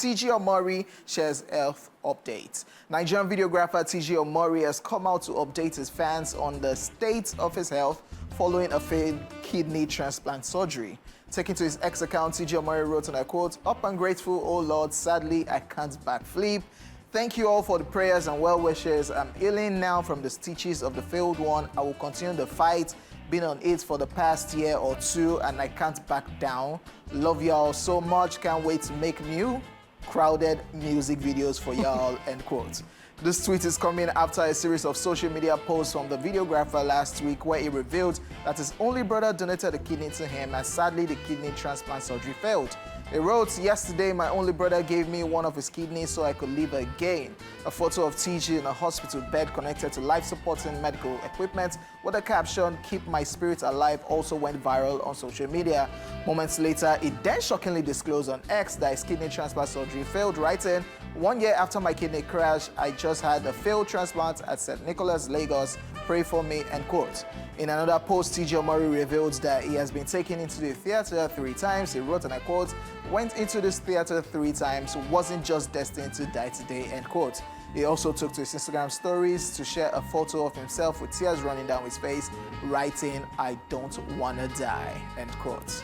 TG Omori shares health updates. Nigerian videographer TG Omori has come out to update his fans on the state of his health following a failed kidney transplant surgery. Taking to his X account, TG Omori wrote, and I quote, "Up and grateful, oh Lord, sadly I can't backflip. Thank you all for the prayers and well wishes. I'm healing now from the stitches of the failed one. I will continue the fight. Been on it for the past year or two and I can't back down. Love y'all so much. Can't wait to make new crowded music videos for y'all," end quote. This tweet is coming after a series of social media posts from the videographer last week where he revealed that his only brother donated a kidney to him and sadly the kidney transplant surgery failed. He wrote, "Yesterday, my only brother gave me one of his kidneys so I could live again." A photo of TG in a hospital bed connected to life-supporting medical equipment with the caption, "Keep my spirit alive," also went viral on social media. Moments later, he then shockingly disclosed on X that his kidney transplant surgery failed, writing, "1 year after my kidney crash, I just had a failed transplant at St. Nicholas, Lagos. Pray for me," end quote. In another post, TG Omori revealed that he has been taken into the theater 3 times. He wrote, and I quote, "Went into this theater 3 times, wasn't just destined to die today," end quote. He also took to his Instagram stories to share a photo of himself with tears running down his face, writing, "I don't wanna die," end quote.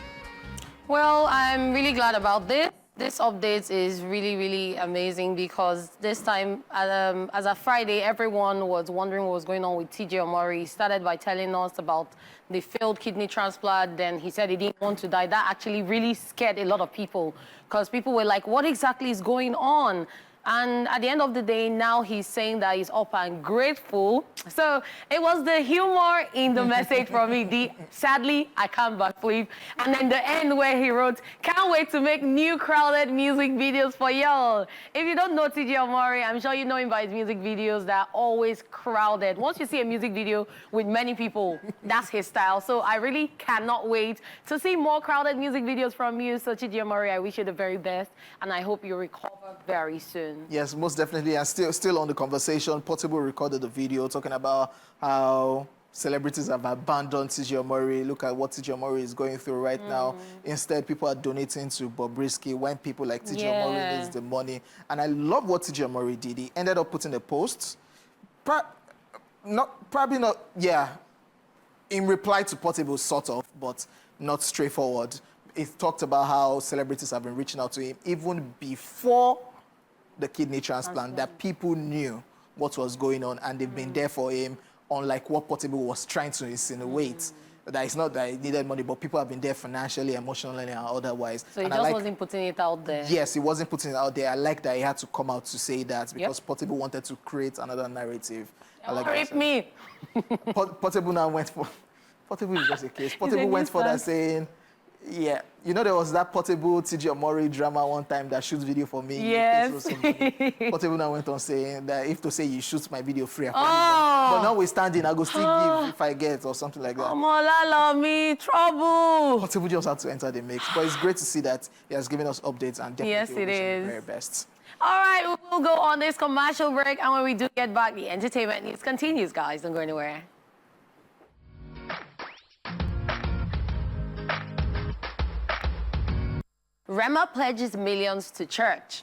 Well, I'm really glad about this. This update is really, really amazing because this time, as a Friday, everyone was wondering what was going on with TG Omori. He started by telling us about the failed kidney transplant. Then he said he didn't want to die. That actually really scared a lot of people because people were like, what exactly is going on? And at the end of the day, now he's saying that he's up and grateful. So it was the humor in the message from me. The "sadly, I can't backflip." And then the end where he wrote, "Can't wait to make new crowded music videos for y'all." If you don't know TG Omori, I'm sure you know him by his music videos that are always crowded. Once you see a music video with many people, that's his style. So I really cannot wait to see more crowded music videos from you. So TG Omori, I wish you the very best. And I hope you recover very soon. Yes, most definitely. And still on the conversation, Portable recorded a video talking about how celebrities have abandoned TG Omori. Look at what TG Omori is going through right now. Instead, people are donating to Bobrisky when people like TG Omori needs the money. And I love what TG Omori did. He ended up putting a post, probably not, in reply to Portable, sort of, but not straightforward. He talked about how celebrities have been reaching out to him even before the kidney transplant, that people knew what was going on and they've been there for him, unlike what Portable was trying to insinuate. That it's not that he needed money, but people have been there financially, emotionally, and otherwise. So he just wasn't putting it out there. Yes, he wasn't putting it out there. I like that he had to come out to say that because Portable wanted to create another narrative. Rip me. Portable now went for... Portable is just a case. Portable went for that saying... Yeah, you know there was that Portable TG Omori drama one time that shoots video for me. Yes. Portable now went on saying that if to say you shoot my video free, but notwithstanding, I go still give if I get or something like that. Omola me trouble. Portable just had to enter the mix, but it's great to see that he has given us updates and definitely it is the very best. All right, we will go on this commercial break, and when we do get back, the entertainment news continues, guys. Don't go anywhere. Rema pledges millions to church.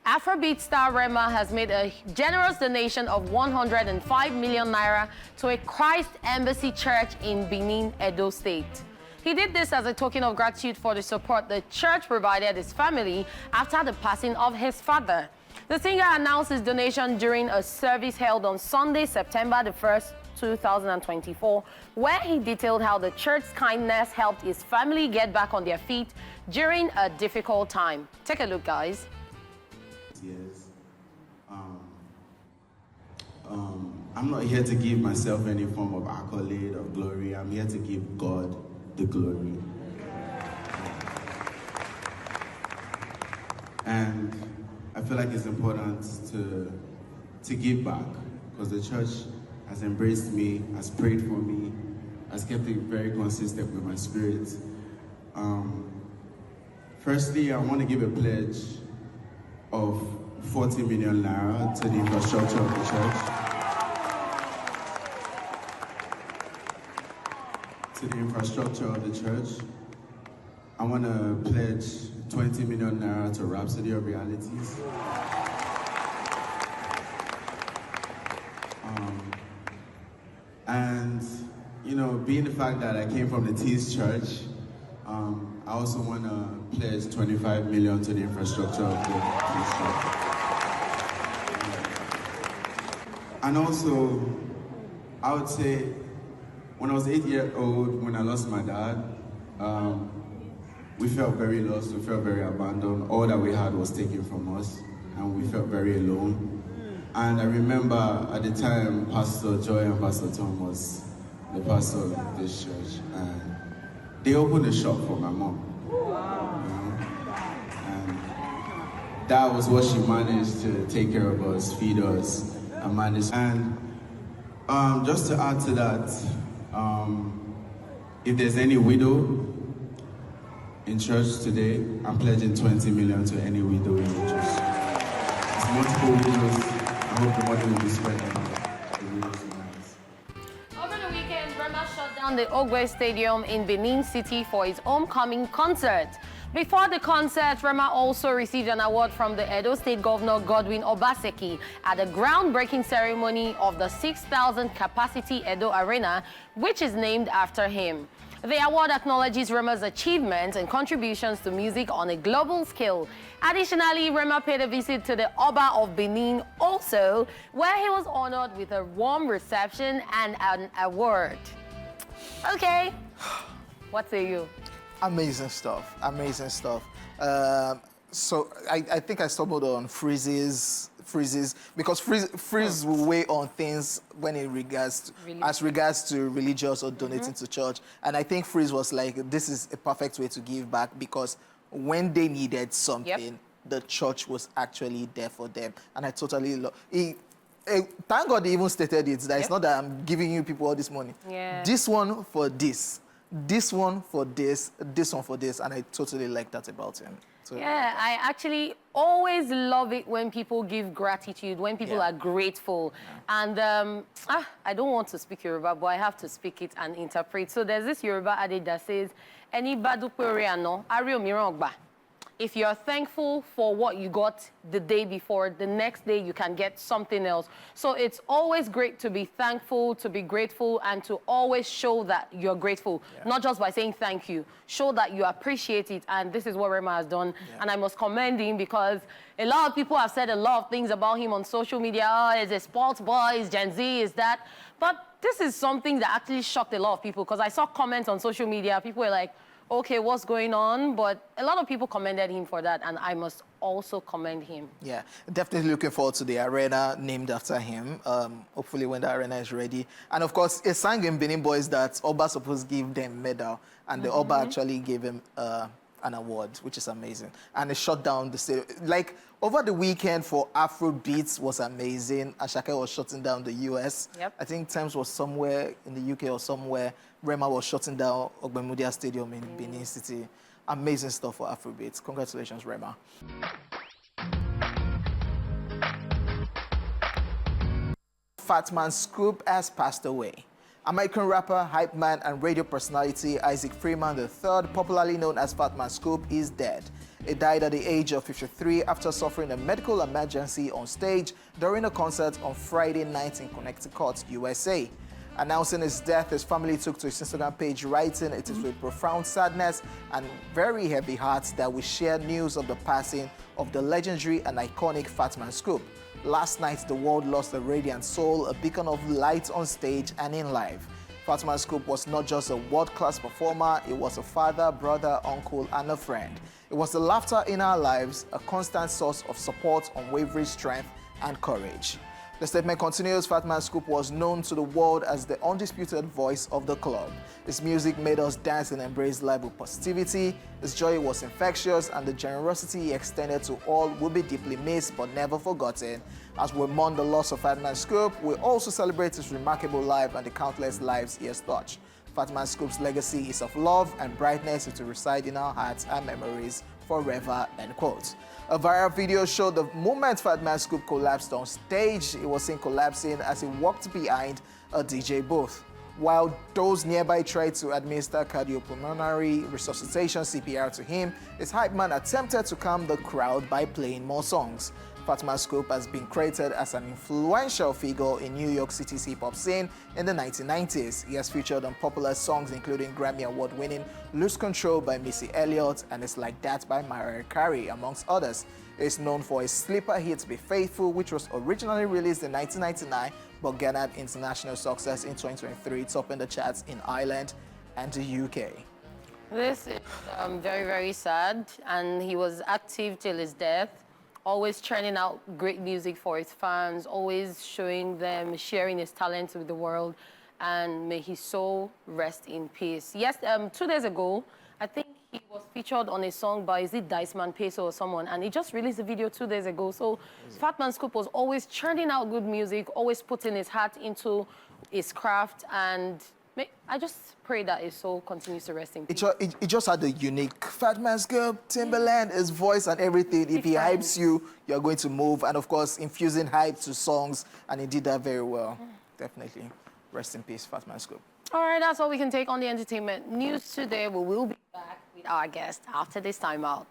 Afrobeat star Rema has made a generous donation of 105 million naira to a Christ Embassy Church in Benin, Edo State. He did this as a token of gratitude for the support the church provided his family after the passing of his father. The singer announced his donation during a service held on Sunday, September the 1st, 2024, where he detailed how the church's kindness helped his family get back on their feet during a difficult time. Take a look, guys. Yes. I'm not here to give myself any form of accolade or glory. I'm here to give God the glory. And I feel like it's important to give back because the church has embraced me, has prayed for me, has kept it very consistent with my spirit. Firstly, I want to give a pledge of 40 million naira to the infrastructure of the church. To the infrastructure of the church. I want to pledge 20 million naira to Rhapsody of Realities. And, you know, being the fact that I came from the Tees Church, I also want to pledge 25 million to the infrastructure of the Tees Church. And also, I would say, when I was 8 years old, when I lost my dad, we felt very lost, we felt very abandoned. All that we had was taken from us, and we felt very alone. And I remember at the time, Pastor Joy and Pastor Tom was the pastor of this church, and they opened a shop for my mom. Wow. You know? And that was what she managed to take care of us, feed us, and manage. And just to add to that, if there's any widow in church today, I'm pledging 20 million to any widow in the church. There's multiple widows. I hope the money will be spread out. Over the weekend, Rema shut down the Ogwe Stadium in Benin City for its homecoming concert. Before the concert, Rema also received an award from the Edo State Governor Godwin Obaseki at the groundbreaking ceremony of the 6,000 capacity Edo Arena, which is named after him. The award acknowledges Rema's achievements and contributions to music on a global scale. Additionally, Rema paid a visit to the Oba of Benin also, where he was honored with a warm reception and an award. Okay, what say you? Amazing stuff, amazing stuff. So I think I stumbled on freezes, because freeze will weigh on things when it regards to religious or donating to church. And I think freeze was like, this is a perfect way to give back, because when they needed something, the church was actually there for them. And I totally love it. Thank God they even stated it, that it's not that I'm giving you people all this money. Yeah. This one for this one for this one for this, and I totally like that about him. So, yeah, I actually always love it when people give gratitude, when people are grateful. And I don't want to speak Yoruba, but I have to speak it and interpret. So there's this Yoruba adage that says, "Eni badupere ano, ari omiran ogba." If you're thankful for what you got the day before, the next day you can get something else. So it's always great to be thankful, to be grateful, and to always show that you're grateful. Not just by saying thank you. Show that you appreciate it, and this is what Rema has done. And I must commend him, because a lot of people have said a lot of things about him on social media. Oh, he's a sports boy, he's Gen Z, is that. But this is something that actually shocked a lot of people, because I saw comments on social media. People were like, okay, what's going on? But a lot of people commended him for that, and I must also commend him. Yeah, definitely looking forward to the arena named after him. Hopefully when the arena is ready. And of course, it sang in Benin Boys that Oba supposed to give them medal, and the Oba actually gave him an award, which is amazing. And it shut down the stadium. Like, over the weekend for Afro Beats was amazing. Ashake was shutting down the US. I think Times was somewhere in the UK or somewhere. Rema was shutting down Ogbemudia Stadium in Benin City. Amazing stuff for Afro Beats. Congratulations, Rema. Fatman Scoop has passed away. American rapper, hype man, and radio personality Isaac Freeman III, popularly known as Fatman Scoop, is dead. He died at the age of 53 after suffering a medical emergency on stage during a concert on Friday night in Connecticut, USA. Announcing his death, his family took to his Instagram page, writing, "It is with profound sadness and very heavy hearts that we share news of the passing of the legendary and iconic Fatman Scoop. Last night, the world lost a radiant soul, a beacon of light on stage and in life. Fatman Scoop was not just a world-class performer, he was a father, brother, uncle, and a friend. It was the laughter in our lives, a constant source of support, unwavering strength, and courage." The statement continues, Fatman Scoop was known to the world as the undisputed voice of the club. His music made us dance and embrace life with positivity. His joy was infectious, and the generosity he extended to all will be deeply missed but never forgotten. As we mourn the loss of Fatman Scoop, we also celebrate his remarkable life and the countless lives he has touched. Fatman Scoop's legacy is of love and brightness to reside in our hearts and memories forever, end quote. A viral video showed the moment Fatman Scoop collapsed on stage. He was seen collapsing as he walked behind a DJ booth. while those nearby tried to administer cardiopulmonary resuscitation (CPR) to him, his hype man attempted to calm the crowd by playing more songs. Fatman Scoop has been credited as an influential figure in New York City's hip-hop scene in the 1990s. He has featured on popular songs including Grammy Award-winning Lose Control by Missy Elliott and It's Like That by Mariah Carey, amongst others. He is known for his sleeper hit Be Faithful, which was originally released in 1999 but garnered international success in 2023, topping the charts in Ireland and the UK. This is very, very sad, and he was active till his death, always churning out great music for his fans, always showing them, sharing his talents with the world, and may his soul rest in peace. Yes, 2 days ago, I think he was featured on a song by, is it Diceman Peso or someone, and he just released a video 2 days ago. So Fatman Scoop was always churning out good music, always putting his heart into his craft, and I just pray that his soul continues to rest in peace. It just had a unique Fatman Scoop, Timberland, his voice and everything. If he hypes you, you're going to move. And of course, infusing hype to songs, and he did that very well. Definitely. Rest in peace, Fatman Scoop. All right, that's all we can take on the entertainment news today. We will be back with our guest after this time out.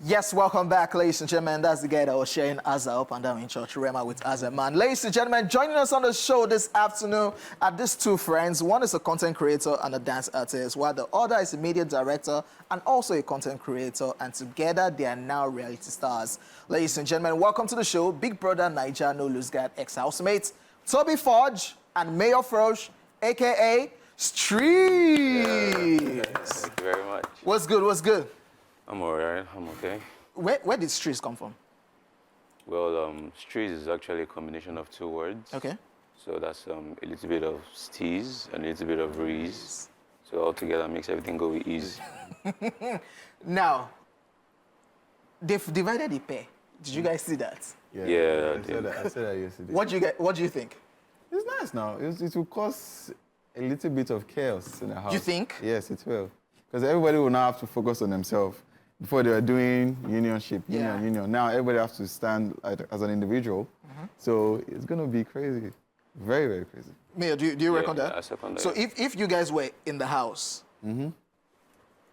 Yes, welcome back, ladies and gentlemen. That's the guy that was sharing Azza up and down in church, Rema with Azza Man. Ladies and gentlemen, joining us on the show this afternoon are these two friends. One is a content creator and a dance artist, while the other is a media director and also a content creator, and together they are now reality stars. Ladies and gentlemen, welcome to the show, Big Brother Naija No Lose Guard ex-housemates, Toby Forge and Mayor Frosh, a.k.a. Streets. Thank you very much. What's good, what's good? I'm all right. I'm okay. Where did Streets come from? Well, streets is actually a combination of 2 words. Okay. So that's a little bit of steez and a little bit of rees. So all together makes everything go with ease. Now, they've divided the pair. Did you guys see that? Yeah, I said that yesterday. What do you think? It's nice now. It will cause a little bit of chaos in the house. You think? Yes, it will. Because everybody will now have to focus on themselves. Before they were doing unionship, union. Now everybody has to stand as an individual. So it's going to be crazy. Very, very crazy. Mayor, do you reckon that? I second that. So if you guys were in the house,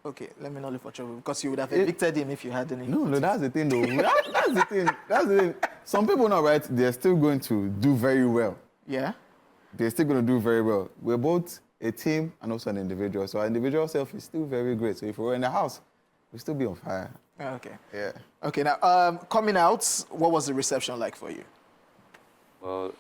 okay, let me not look for trouble, because you would have evicted him if you had any. No, that's the thing, though. That's the thing. That's the thing. Some people now, right, they're still going to do very well. Yeah? They're still going to do very well. We're both a team and also an individual. So our individual self is still very great. So if we were in the house, we'll still be on fire. Okay. Yeah. Okay, now, coming out, what was the reception like for you? Well,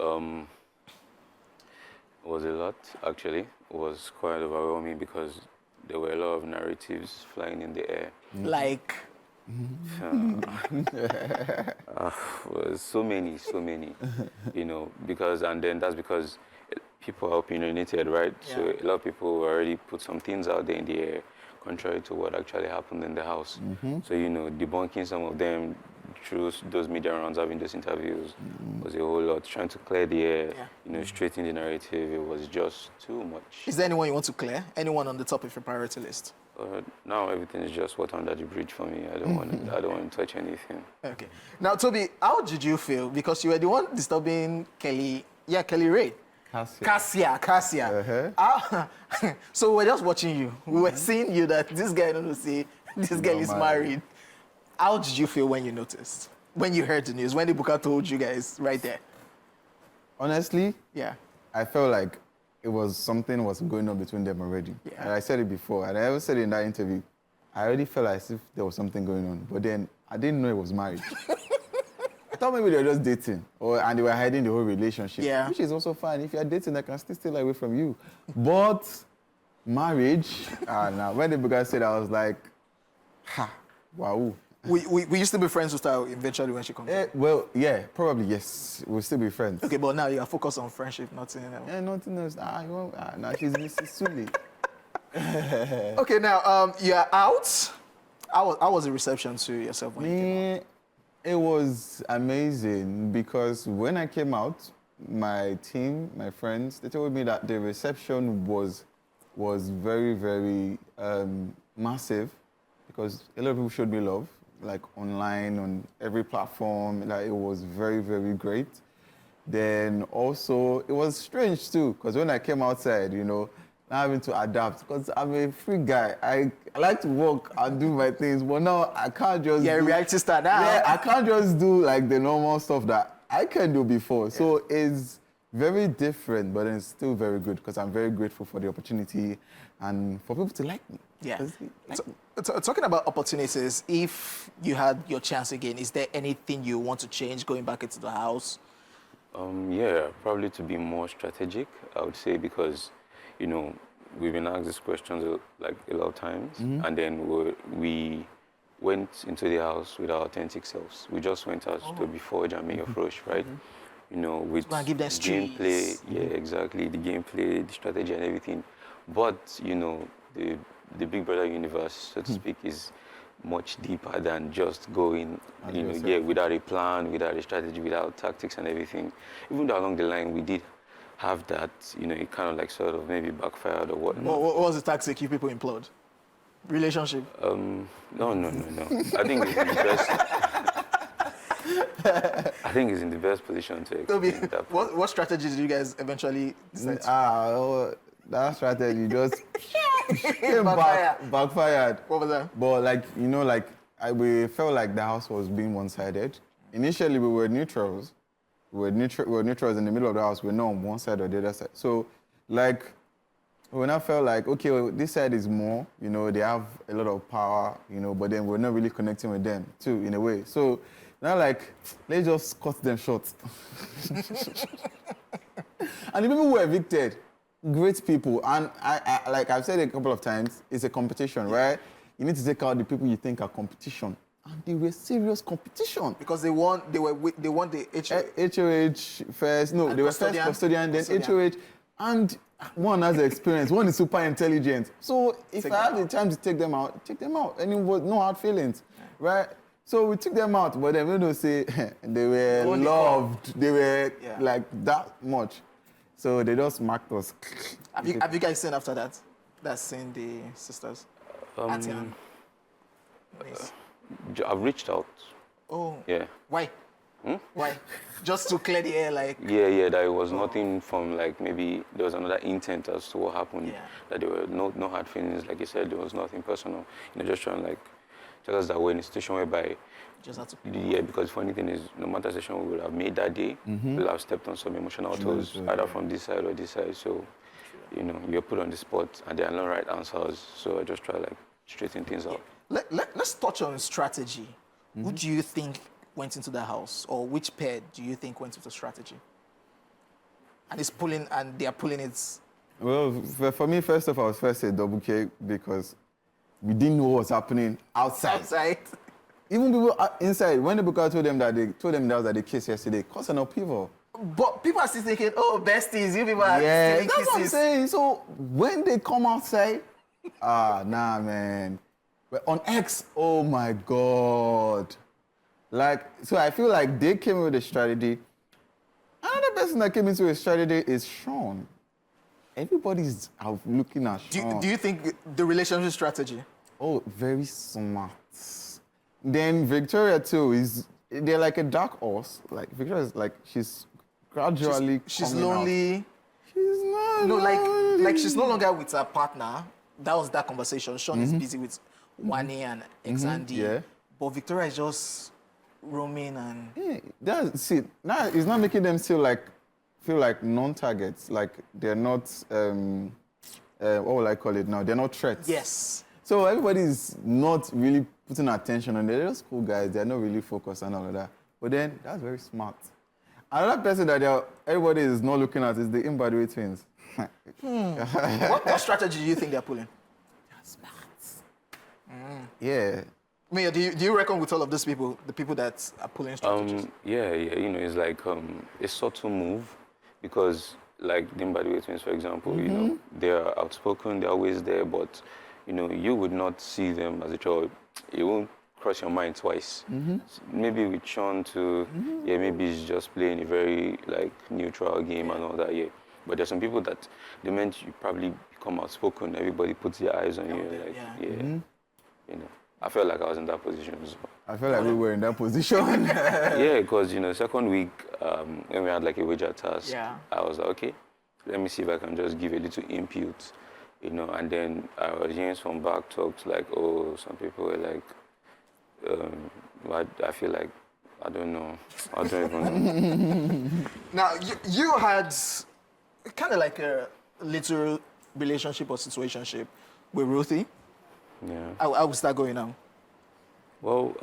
it was a lot, actually. It was quite overwhelming because there were a lot of narratives flying in the air. Like? Well, so many, you know, that's because people are opinionated, right? Yeah. So a lot of people already put some things out there in the air, contrary to what actually happened in the house. So, you know, debunking some of them through those media rounds, having those interviews was a whole lot. Trying to clear the air, you know, straighten the narrative, it was just too much. Is there anyone you want to clear? Anyone on the top of your priority list? Now everything is just water under the bridge for me. I don't want to touch anything. Okay. Now, Toby, how did you feel? Because you were the one disturbing Kelly Ray. Cassia. So we were just watching you. We were seeing you that this guy, don't say, this girl is married. How did you feel when you noticed? When you heard the news? When Ibuka told you guys right there? Honestly, Yeah. I felt like it was something was going on between them already. Yeah. And I said it before, and I ever said it in that interview. I already felt as if there was something going on, but then I didn't know it was marriage. I thought maybe they were just dating, and they were hiding the whole relationship. Yeah. Which is also fine. If you're dating, I can still stay away from you. But marriage, now when the guy said, I was like, wow. We used to be friends with her eventually when she comes. Well, yeah, probably yes. We'll still be friends. Okay, but now you are focused on friendship, nothing else. Yeah, nothing else. Now she's Mrs. Sully. Okay, now you're out. How was the reception to yourself when you came out? It was amazing because when I came out, my team, my friends, they told me that the reception was very, very massive because a lot of people showed me love. like online on every platform. Like it was very, very great. Then also it was strange too, because when I came outside, you know, now having to adapt, because I'm a free guy. I like to work and do my things, but now I can't just Yeah, reality star now. Yeah, I can't just do like the normal stuff that I can do before. So it's very different, but it's still very good because I'm very grateful for the opportunity and for people to like me. Yeah. 'Cause they like me. Talking about opportunities, if you had your chance again, is there anything you want to change going back into the house? Yeah, probably to be more strategic, I would say, because, you know, we've been asked these questions like a lot of times, and then we went into the house with our authentic selves. We just went out to be Forge and Mayor Frosh, right? You know, with Go and give them gameplay, streets. yeah, exactly, the gameplay, the strategy and everything. But, you know, the Big Brother universe, so to speak, is much deeper than just going, you know, yeah, without a plan, without a strategy, without tactics and everything. Even though along the line we did have that, you know, it kind of like sort of maybe backfired or whatnot. What was the tactic you people employed? Relationship? No. I think it's in the best. I think it's in the best position to Toby, explain that. what strategy did you guys eventually decide? That strategy just backfired. What was that? But like, you know, like we felt like the house was being one-sided. Initially, we were neutrals. We were neutrals in the middle of the house. We were not on one side or the other side. So, like, when I felt like, okay, well, this side is more, you know, they have a lot of power, you know, but then we're not really connecting with them too, in a way. So now, like, let's just cut them short. And the people who were evicted, great people. And I like I've said a couple of times, it's a competition, right? You need to take out the people you think are competition. And they were serious competition. Because they won the HOH first. No, they were first custodian, then HOH. And one has the experience. One is super intelligent. So if I had the time to take them out, take them out. And it was no hard feelings, right? So we took them out, but then we don't say they were loved. They were like that much. So they just marked us. Have you guys seen after that? That's seen the sisters? Auntie and niece. I've reached out. Oh. Yeah. Why? Why? Just to clear the air, like. Yeah. That it was nothing from like maybe there was another intent as to what happened. Yeah. That there were no hard feelings. Like you said, there was nothing personal. You know, just trying like tell us that we're in a situation whereby. Just have to. Yeah, because the funny thing is, no matter the session we would have made that day, we'll have stepped on some emotional toes, either from this side or this side. So, you know, you're put on the spot and there are no right answers. So I just try like straighten things out. Let's touch on strategy. Who do you think went into the house, or which pair do you think went into strategy? And they are pulling it. Well, for me, first off, I was first a double K because we didn't know what was happening outside. Even people inside, when the Buka told them that was at the kiss yesterday, caused an upheaval. But people are still thinking, oh, besties, you people are yeah, stealing that's what I'm kisses. saying. So when they come outside, nah, man. But on X, oh my God. Like, so I feel like they came with a strategy. Another person that came into a strategy is Sean. Everybody's out looking at Sean. Do you think the relationship strategy? Oh, very smart. Then Victoria too they're like a dark horse. Like Victoria is like she's gradually she's coming lonely. out. She's not No, lonely. like she's no longer with her partner. That was that conversation. Sean is busy with Wani and Xandi. Yeah. But Victoria is just roaming and. Yeah, now it's not making them feel like non-targets. Like they're not what will I call it now? They're not threats. Yes. So everybody's not really putting attention on them. They're just cool guys. They're not really focused on all of that. But then that's very smart. Another person that everybody is not looking at is the Imbadwe twins. What strategy do you think they're pulling? They're smart. Yeah. Mia, do you reckon with all of these people, the people that are pulling strategies? Yeah. You know, it's like a subtle move because like the Imbadwe twins, for example, you know, they're outspoken, they're always there, but you know, you would not see them as a child. It won't cross your mind twice. Maybe with Sean too, maybe he's just playing a very like neutral game and all that, But there's some people that the moment you probably become outspoken, everybody puts their eyes on you, like, you know. I felt like I was in that position as well. I feel like we were in that position. Yeah, because, second week, when we had like a wager task, Yeah. I was like, okay, let me see if I can just give a little input, and then I was hearing some back talks like, oh, some people were like, I feel like, I don't know, I don't even know. Now, you had kind of like a little relationship or situationship with Ruthie. Yeah. How was that going on? Well,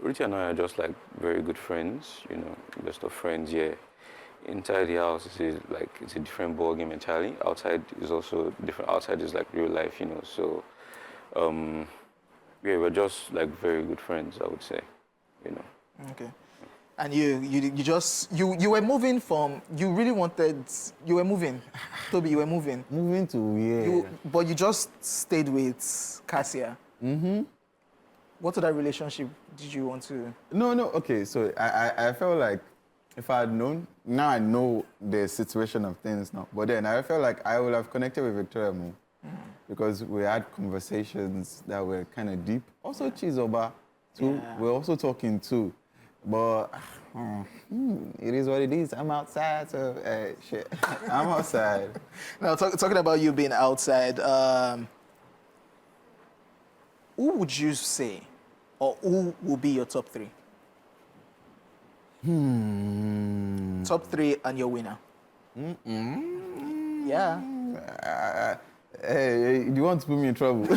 Ruthie and I are just like very good friends, best of friends, yeah. Inside the house, it's a different ballgame entirely. Outside is also different. Outside is like real life, So, yeah, we're just like very good friends, I would say, Okay. And you were moving from, you were moving. Toby, you were moving. Moving to where? But you just stayed with Cassia. Mm-hmm. What other relationship did you want to? No, okay, so I felt like if I had known, now I know the situation of things now, but then I felt like I would have connected with Victoria more because we had conversations that were kind of deep. Also, Chizoba, too, we're also talking too, but it is what it is. I'm outside, so shit, I'm outside. Now, talking about you being outside, who would you say, or who will be your top three? Top three and your winner. Yeah. Hey, you want to put me in trouble? You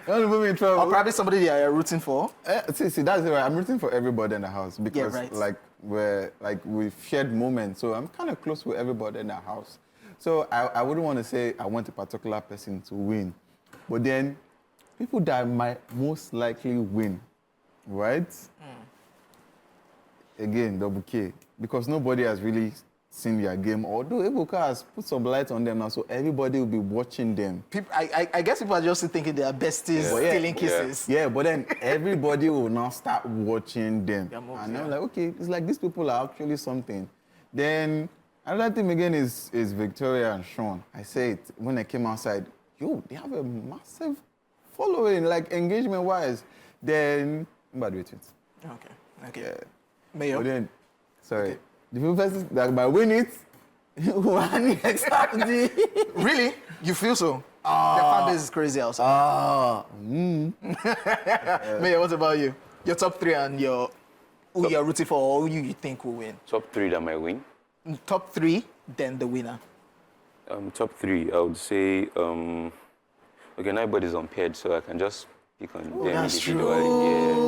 want to put me in trouble? Or probably somebody that you're rooting for. See, that's it. Right. I'm rooting for everybody in the house because, right. we've shared moments. So I'm kind of close with everybody in the house. So I wouldn't want to say I want a particular person to win, but then people that might most likely win, right? Again, double K, because nobody has really seen their game. Although Ebuka has put some light on them now, so everybody will be watching them. I guess people are just thinking they are besties, stealing kisses. Yeah, but then everybody will now start watching them. And I'm like, okay, it's like these people are actually something. Then another thing again is Victoria and Sean. I say it when I came outside, they have a massive following, like engagement-wise. Then, I'm about to wait. Okay. Yeah. Mayor? But then, sorry, the people that by win it, one exactly. Really? You feel so? The fan base is crazy outside. Mayor, what about you? Your top three and who you're rooting for or who you think will win? Top three that might win? Top three, then the winner. Top three, I would say, okay, nobody's unpaired, so I can just pick on them that's individually.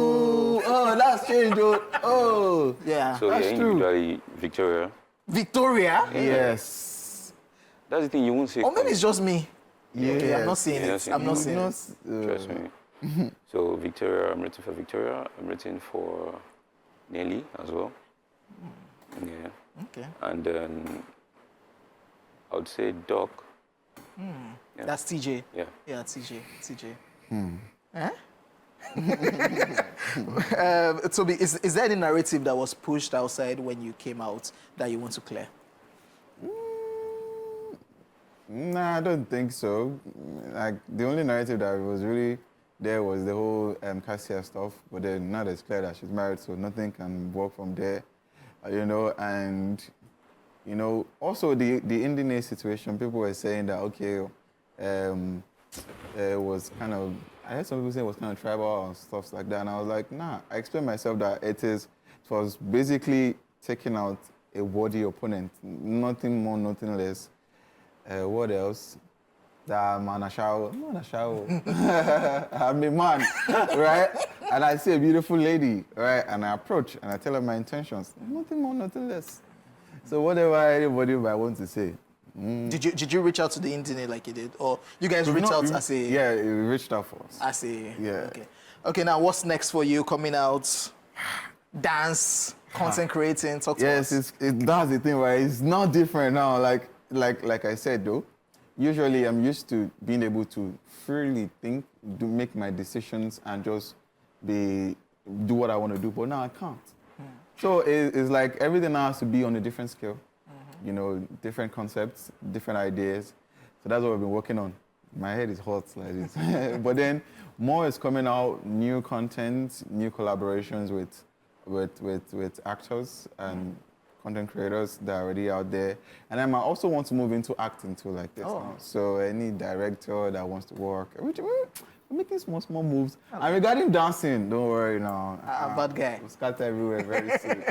Oh, that's strange, dude. Oh, Yeah. So, that's true. individually, Victoria. Victoria? Yes. That's the thing, you won't say. Or maybe it's just me. Yeah. Okay, I'm not seeing You're it. not I'm not seeing seeing it. Trust me. So, Victoria, I'm rooting for Victoria. I'm rooting for Nelly as well. Yeah. Okay. And then I would say Doc. Yeah. That's TJ. Yeah. Yeah, TJ. Huh? Toby, is there any narrative that was pushed outside when you came out that you want to clear? Nah, I don't think so. Like, the only narrative that was really there was the whole Cassia stuff, but then now it's clear that she's married, so nothing can work from there, and, also the Indian situation, people were saying that, okay, it was kind of, I heard some people say it was kind of tribal and stuff like that, and I was like, nah, I explained myself that it was basically taking out a worthy opponent, nothing more, nothing less. What else? That I'm a shower. I'm a man, right? And I see a beautiful lady, right? And I approach and I tell her my intentions. Nothing more, nothing less. So whatever anybody might want to say. Did you reach out to the internet like you did, or you guys reached out as a? Yeah, we reached out for us. As a. Yeah. Okay. Now what's next for you? Coming out, dance, content creating. Talk to us. Yes, that's the thing, right? It's not different now. Like I said though, usually I'm used to being able to freely think, make my decisions, and just do what I want to do. But now I can't. So it's like everything now has to be on a different scale. Different concepts, different ideas. So that's what we've been working on. My head is hot like this. But then more is coming out, new content, new collaborations with actors and content creators that are already out there. And I might also want to move into acting too like this now. So any director that wants to work, we're making small moves. And regarding dancing, don't worry now. Bad guy. We'll scatter everywhere very soon.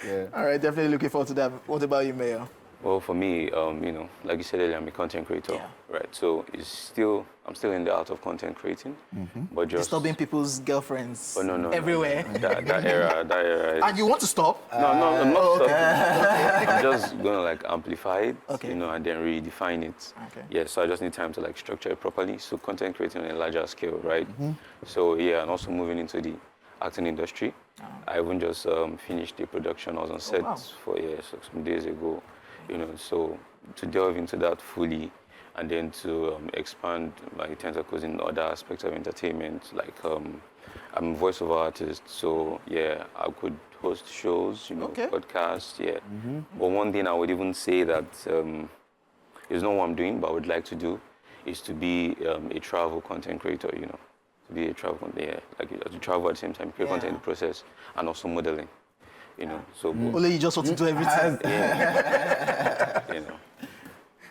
Yeah. All right, definitely looking forward to that. What about you, Mayor? Well, for me, you know, like you said earlier, I'm a content creator, right? So I'm still in the art of content creating, but just Disturbing people's girlfriends no, everywhere. No. That era. And you want to stop? No, I'm not stopping. I'm just gonna like amplify it, Okay. you know, and then redefine it. Okay. Yeah, so I just need time to like structure it properly. So content creating on a larger scale, right? So yeah, and also moving into the acting industry. I even just finished the production. I was on set for some days ago. You know, so to delve into that fully and then to expand my tentacles in other aspects of entertainment, like I'm a voiceover artist, so yeah, I could host shows, you know, podcasts, yeah. But one thing I would even say that is not what I'm doing, but I would like to do, is to be a travel content creator, you know, to be a travel content, like to travel at the same time, create content in the process, and also modeling. You know, so Only you just want to do everything. you know.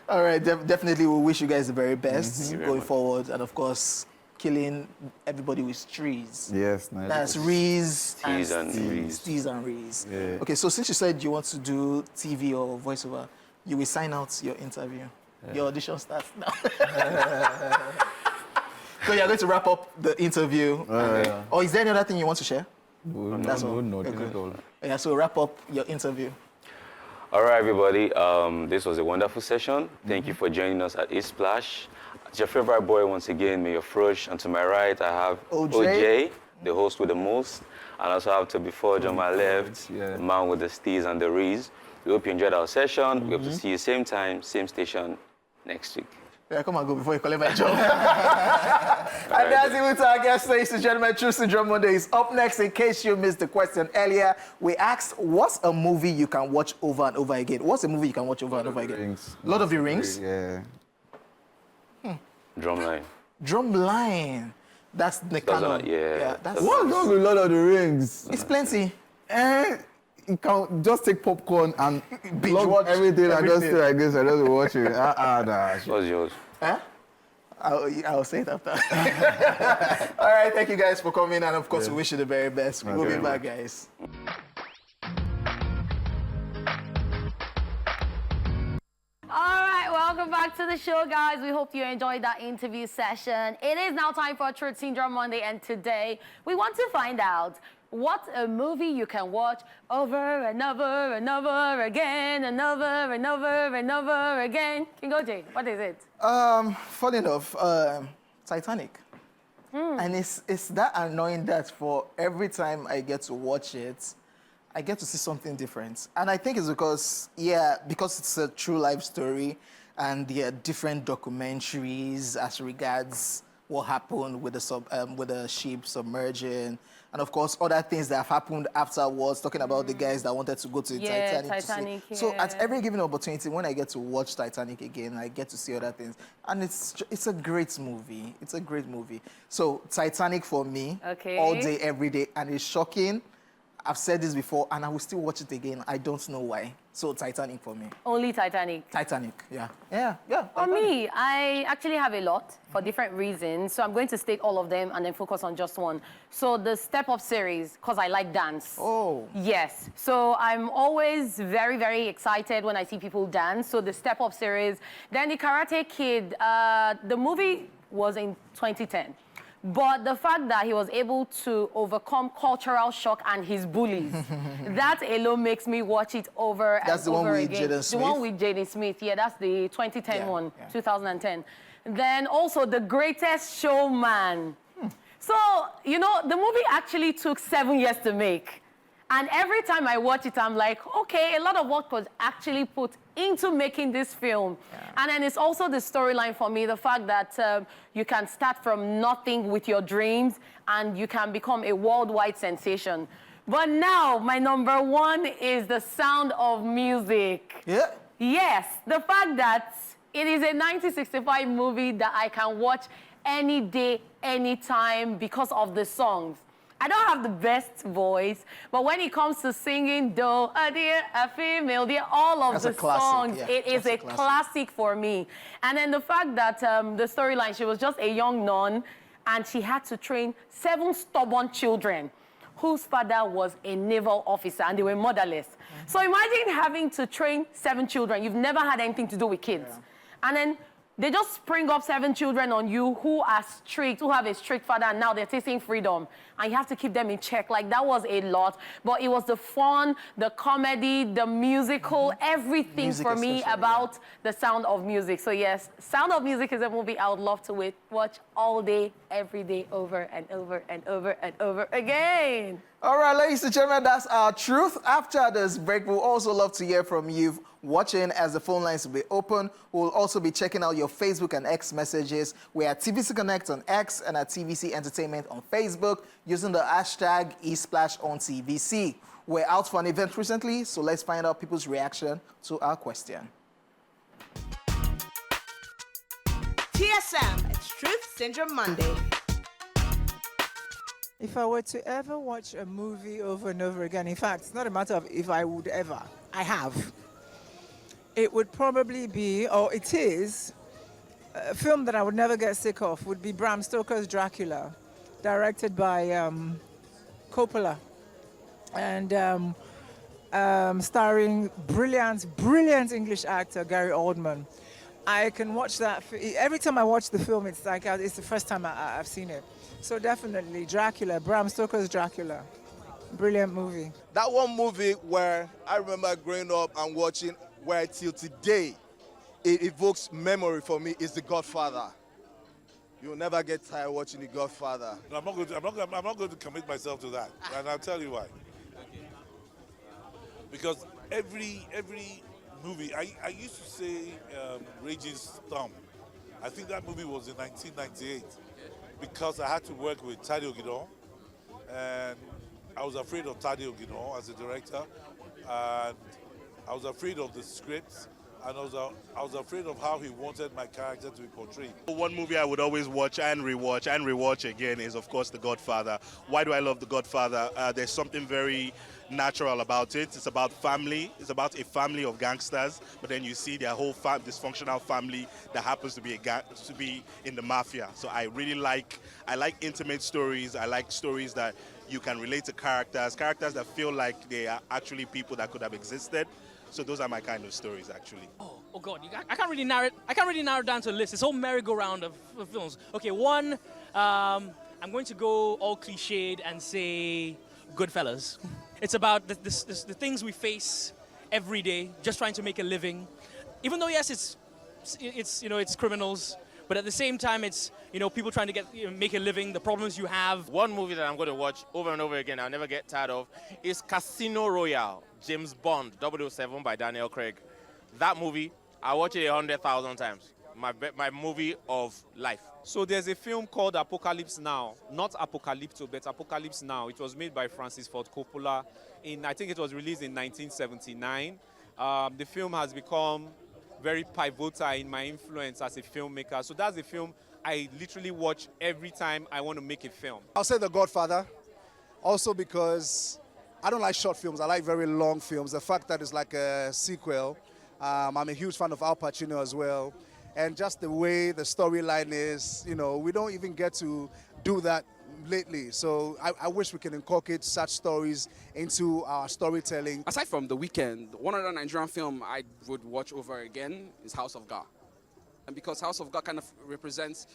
All right, definitely we wish you guys the very best going forward. And of course, killing everybody with trees. Yes, nice. That's Rees Steez and Rees. Steez and Rees. Yeah. Okay, so since you said you want to do TV or voiceover, you will sign out your interview. Your audition starts now. So you're going to wrap up the interview. Or is there any other thing you want to share? That's all. No, Okay. that's all. Yeah, so wrap up your interview. All right, everybody. This was a wonderful session. Thank you for joining us at East Splash. It's your favorite boy once again, Mayor Frosh. And to my right, I have OJ, the host with the most. And I also have to before on my left, the man with the steez and the rees. We hope you enjoyed our session. We hope to see you same time, same station next week. Yeah, come and go before you collect my job. And that's it with our guest, ladies and gentlemen. True Syndrome Monday is up next. In case you missed the question earlier, we asked, what's a movie you can watch over and over again? What's a movie you can watch over and over again? Lord of the Rings? Yeah. Drumline. Drumline. That's the canon. What's wrong with Lord of the Rings? It's plenty. You can just take popcorn and Binge watch everything and just everything. stay like this and just watch it. Nah. What's yours? Huh? I'll say it after. All right, thank you guys for coming, and of course, we wish you the very best. We'll be back, guys. All right, welcome back to the show, guys. We hope you enjoyed that interview session. It is now time for Truth Syndrome Monday, and today we want to find out what a movie you can watch over and over and over again, and over and over and over again. King OJ, what is it? Funny enough, Titanic. And it's that annoying that for every time I get to watch it, I get to see something different. And I think it's because it's a true life story and there are different documentaries as regards what happened with the ship submerging, and of course other things that have happened afterwards, talking about the guys that wanted to go to Titanic. So at every given opportunity, when I get to watch Titanic again, I get to see other things. And it's a great movie. It's a great movie. So Titanic for me, all day, every day, and it's shocking. I've said this before, and I will still watch it again. I don't know why. So Titanic for me. Only Titanic. Titanic, yeah. For me, I actually have a lot for different reasons. So I'm going to state all of them and then focus on just one. So the Step Up series, because I like dance. Oh. Yes. So I'm always very, very excited when I see people dance. So the Step Up series. Then the Karate Kid, the movie was in 2010. But the fact that he was able to overcome cultural shock and his bullies, that alone makes me watch it over and over again. That's the one with Jaden Smith. Yeah, that's the 2010 one, 2010. Then also The Greatest Showman. So, you know, the movie actually took 7 years to make. And every time I watch it, I'm like, okay, a lot of work was actually put into making this film. And then it's also the storyline for me, the fact that you can start from nothing with your dreams and you can become a worldwide sensation. But now, my number one is The Sound of Music. Yeah. Yes, the fact that It is a 1965 movie that I can watch any day, anytime because of the songs. I don't have the best voice, but when it comes to singing, though, a dear, a female, dear, all of the songs, it is a classic for me. And then the fact that the storyline, she was just a young nun, and she had to train 7 stubborn children whose father was a naval officer, and they were motherless. So imagine having to train 7 children. You've never had anything to do with kids. And then they just spring up 7 children on you who are strict, who have a strict father, and now they're tasting freedom. And you have to keep them in check. Like, that was a lot. But it was the fun, the comedy, the musical, everything for me about the Sound of Music. So yes, Sound of Music is a movie I would love to watch all day, every day, over and over and over and over again. All right, ladies and gentlemen, that's our truth. After this break, we'll also love to hear from you watching as the phone lines will be open. We'll also be checking out your Facebook and X messages. We're at TVC Connect on X and at TVC Entertainment on Facebook using the hashtag #ESplashOnTVC. We're out for an event recently, so let's find out people's reaction to our question. TSM, it's Truth Syndrome Monday. If I were to ever watch a movie over and over again, in fact, it's not a matter of if I would ever, I have. It would probably be, or it is, a film that I would never get sick of would be Bram Stoker's Dracula, directed by Coppola, and starring brilliant English actor Gary Oldman. I can watch that. Every time I watch the film, it's like it's the first time I've seen it. So definitely Dracula, Bram Stoker's Dracula. Brilliant movie. That one movie where I remember growing up and watching, where till today it evokes memory for me, is The Godfather. You'll never get tired watching The Godfather. No, I'm not going to commit myself to that, and I'll tell you why. Because every movie, I used to say Raging Storm. I think that movie was in 1998 because I had to work with Tadeo Guidon, and I was afraid of Tadeo Guidon as a director, and I was afraid of the scripts, and I was afraid of how he wanted my character to be portrayed. One movie I would always watch and rewatch again is, of course, The Godfather. Why do I love The Godfather? There's something very natural about it. It's about family. It's about a family of gangsters, but then you see their whole dysfunctional family that happens to be in the mafia. So I like intimate stories. I like stories that you can relate to characters that feel like they are actually people that could have existed. So those are my kind of stories, actually. Oh God! I can't really narrow it down to a list. It's a whole merry-go-round of films. Okay, one, I'm going to go all cliched and say Goodfellas. It's about the things we face every day, just trying to make a living. Even though yes, it's criminals, but at the same time, it's people trying to make a living. The problems you have. One movie that I'm going to watch over and over again, I'll never get tired of, is Casino Royale, James Bond 007 by Daniel Craig. That movie, I watch it 100,000 times. My movie of life. So there's a film called Apocalypse Now, not Apocalypto, but Apocalypse Now. It was made by Francis Ford Coppola. I think it was released in 1979. The film has become very pivotal in my influence as a filmmaker. So that's a film I literally watch every time I want to make a film. I'll say The Godfather, also because I don't like short films. I like very long films. The fact that it's like a sequel. I'm a huge fan of Al Pacino as well. And just the way the storyline is, we don't even get to do that lately. So I wish we can inculcate such stories into our storytelling. Aside from The Weeknd, one other Nigerian film I would watch over again is House of God. And because House of God kind of represents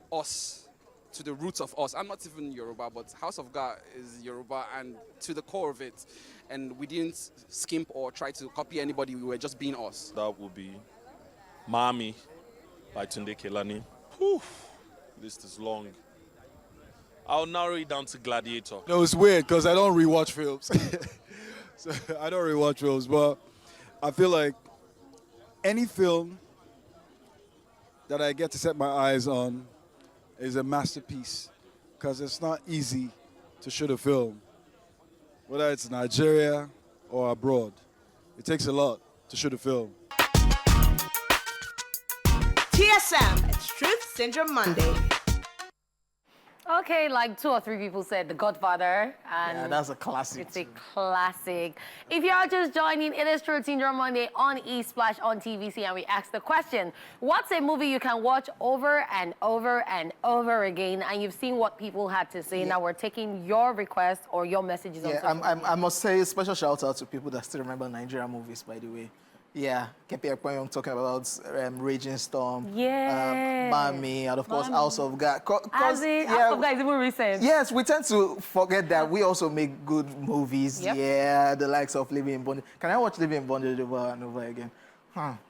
us, to the roots of us. I'm not even Yoruba, but House of God is Yoruba and to the core of it. And we didn't skimp or try to copy anybody, we were just being us. That would be Mami by Tunde Kelani. Whew, list is long. I'll narrow it down to Gladiator. No, it's weird because I don't rewatch films. So I don't rewatch films, but I feel like any film that I get to set my eyes on is a masterpiece because it's not easy to shoot a film, whether it's Nigeria or abroad. It takes a lot to shoot a film. Sam. It's Truth Syndrome Monday. Okay, like 2 or 3 people said The Godfather. And Yeah, that's a classic. It's a classic. If you are just joining, it is Truth Syndrome Monday on eSplash on TVC, and we asked the question, what's a movie you can watch over and over and over again? And you've seen what people had to say. Now we're taking your requests or your messages on social media. I must say a special shout out to people that still remember Nigerian movies, by the way. Yeah, Kepi Ekpanyong talking about Raging Storm, Mami, and of course House of God. House of God is even recent. Yes, we tend to forget that we also make good movies. Yep. Yeah, the likes of Living in Bondage. Can I watch Living in Bondage over and over again?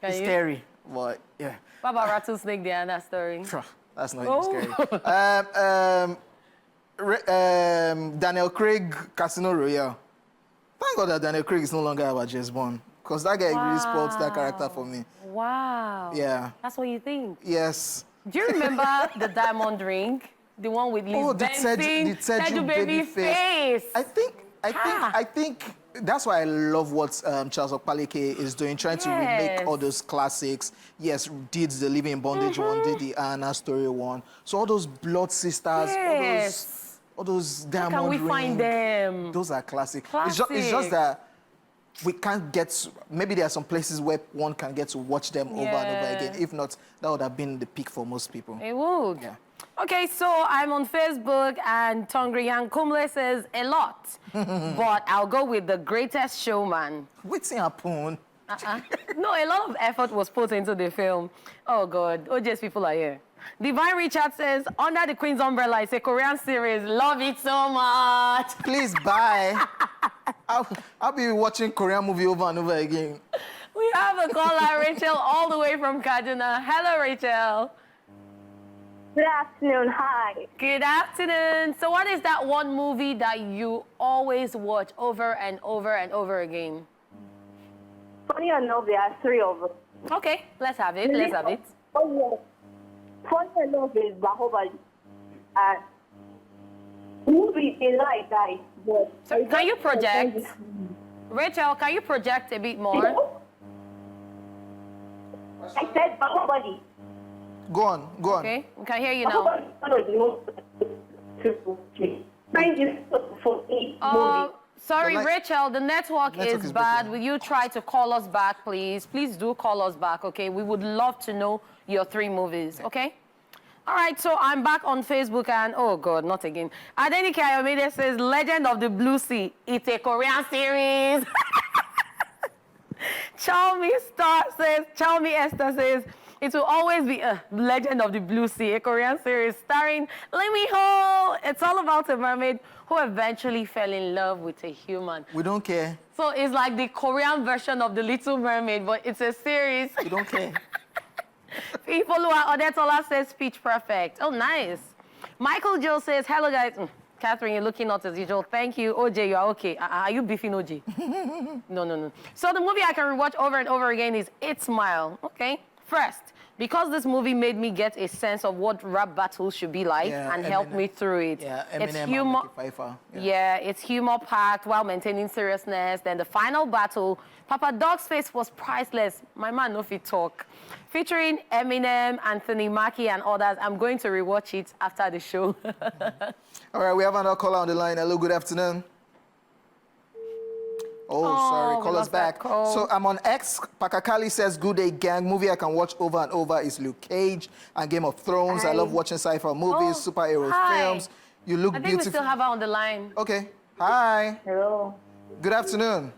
It's scary, but yeah. What about Rattlesnake, the Anna story? That's not even scary. Daniel Craig, Casino Royale. Thank God that Daniel Craig is no longer our James Bond. Because that guy really spoils that character for me. Wow. Yeah. That's what you think? Yes. Do you remember the diamond ring? The one with Liz Benson? the Teju baby face. I think that's why I love what Charles Okpaleke is doing, trying to remake all those classics. Yes, did the Living in Bondage one, did the Anna story one. So all those Blood Sisters, all those diamond rings. How can we find them? Those are classic. It's just that we can't get to, maybe there are some places where one can get to watch them over and over again. If not, that would have been the peak for most people. It would. Yeah. Okay, so I'm on Facebook and Tongriyan Kumle says a lot, but I'll go with The Greatest Showman. What's happened? No, a lot of effort was put into the film. Oh God, OJ's people are here. Divine Richard says, Under the Queen's Umbrella, it's a Korean series. Love it so much. Please buy. I'll be watching Korean movie over and over again. We have a caller, Rachel, all the way from Kaduna. Hello, Rachel. Good afternoon. Hi. Good afternoon. So what is that one movie that you always watch over and over and over again? Funny enough, there are 3 of them. Okay, let's have it. Let's have it. Oh, yeah. Funny enough is Bahubali. Movie is like that. So can you project? Rachel, can you project a bit more? I said Bahubali. Go on. Okay, we can hear you now. Sorry, Rachel, the network is bad. Will you try to call us back, please? Please do call us back, okay? We would love to know your 3 movies, okay? All right, so I'm back on Facebook and, oh God, not again. Adenike Ayomide says, Legend of the Blue Sea. It's a Korean series. Chalmi Esther says, it will always be a Legend of the Blue Sea, a Korean series starring Lee Min-ho. It's all about a mermaid who eventually fell in love with a human. We don't care. So it's like the Korean version of The Little Mermaid, but it's a series. We don't care. People who are Odetola says speech perfect. Oh, nice. Michael Joe says, hello, guys. Catherine, you're looking not as usual. Thank you. OJ, you are okay. Are you beefing OJ? No. So the movie I can rewatch over and over again is 8 Mile. Okay. First, because this movie made me get a sense of what rap battles should be like and helped me through it. Yeah, it's Eminem humor. and Mickey Pfeiffer. Yeah, it's humor-packed while maintaining seriousness. Then the final battle, Papa Dog's face was priceless. My man no fit talk. Featuring Eminem, Anthony Mackie, and others. I'm going to rewatch it after the show. All right, we have another caller on the line. Hello, good afternoon. Sorry, call us back. So I'm on X. Pakakali says, good day, gang. Movie I can watch over and over is Luke Cage and Game of Thrones. I love watching sci-fi movies, superhero films. You look beautiful. I think we still have her on the line. Okay. Hi. Hello. Good afternoon.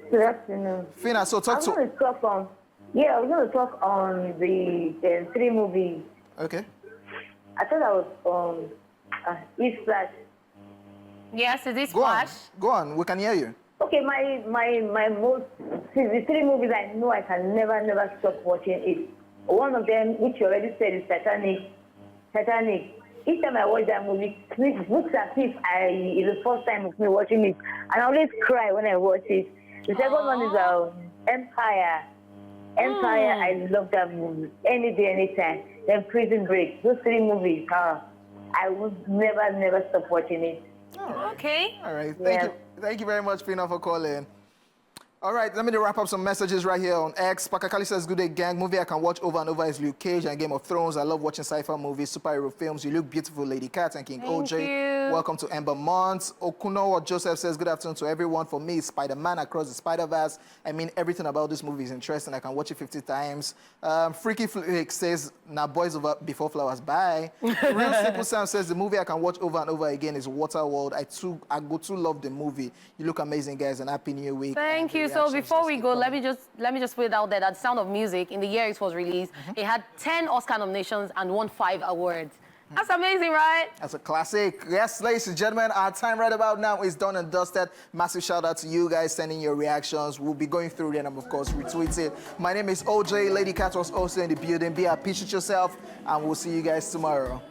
Good afternoon. Fina, so talk to... I was going to talk on the 3 movies. Okay. I thought I was on eSplash. Yes, is this Splash? Go on, we can hear you. Okay, my most, the 3 movies I know I can never stop watching it. One of them, which you already said, is Titanic. Each time I watch that movie, it looks as if it's the first time of me watching it. And I always cry when I watch it. The second one is Empire. I love that movie. Any day, anytime. Then Prison Break. Those 3 movies, I would never stop watching it. Okay. All right. Thank you very much, Fina, for calling. All right, let me wrap up some messages right here on X. Pakakali says, good day, gang. Movie I can watch over and over is Luke Cage and Game of Thrones. I love watching sci-fi movies, superhero films. You look beautiful, Lady Cat and King Thank OJ. you. Welcome to Ember Months. Okunowa Joseph says, good afternoon to everyone. For me, Spider-Man Across the Spider-Verse. I mean, everything about this movie is interesting. I can watch it 50 times. Freaky Flake says, nah, boys over before flowers. Bye. Real Simple Sam says, the movie I can watch over and over again is Waterworld. I go to love the movie. You look amazing, guys, and Happy New Week. Thank you. So before we go, let me just put it out there that Sound of Music, in the year it was released, it had 10 Oscar nominations and won 5 awards. That's amazing, right? That's a classic. Yes, ladies and gentlemen, our time right about now is done and dusted. Massive shout out to you guys sending your reactions. We'll be going through them and, of course, retweet it. My name is OJ. Lady Cat was also in the building. Be at peace with yourself, and we'll see you guys tomorrow.